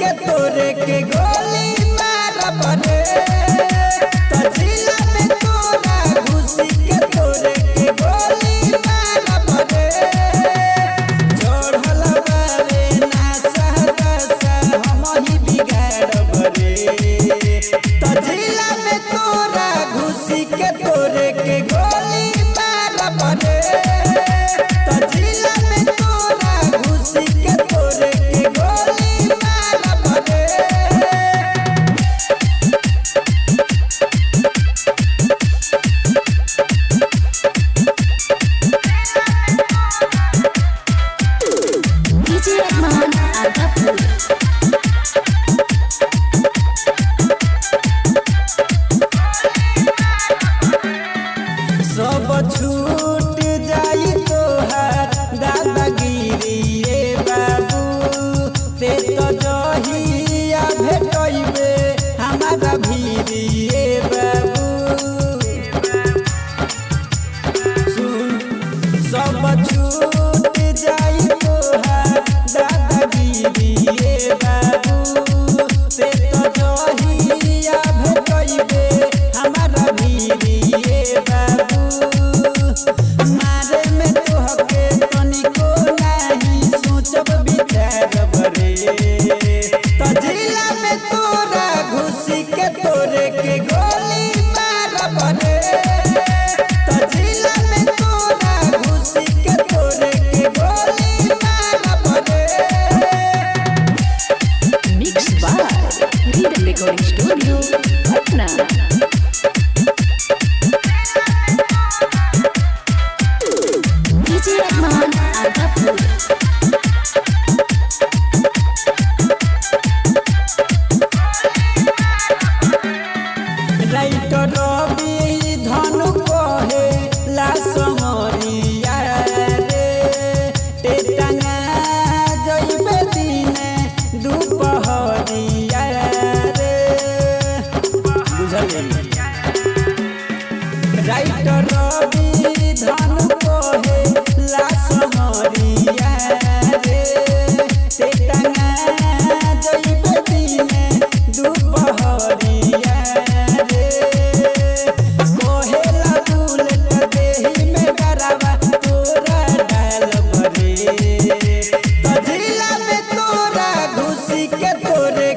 के तोरे के गोली मारब रे तजिला में तोरा घुसी के तोरे के गोली मारब रे चढ़ल बारे ना सहरसा हम ही बिगाड़ब रे तजिला में तोरा घुसी के तोरे के गोली मारब रे तजिला में तोरा घुसी के तोरे के गोली मारब रे DJ Rahman Adapur सब छूट जाई तोहार दादागिरी रे बाबू ते तो जहिया भेटइबे हमारा भीरी रे बाबू सुन सब छूट जाई तोहार दादागिरी रे बाबू ते तो जहिया भेटइबे हमारा भीरी रे बाबू मारे में तोहके तनिको नहीं सोचब विचारब रे तजिला में तोरा घुसी के तोरे के गोली मारब रे तजिला में तोरा घुसी के तोरे के गोली मारब रे Mixed by Rhythm Recording Studio, Patna. DJ Rahman Adapur writer Ravi Dhanu कहे लासमरिया रे टेटंगा जइबे दिने दुपहरिया रे बुझलिए राइटर रवि धनु कहे लासमरिया रे टेटंगा जइबे दिने दुपहरिया रे कोहेला बुलेट देही में गरावा तोरा डालब रे तजिला में तोरा घुसी के तोरे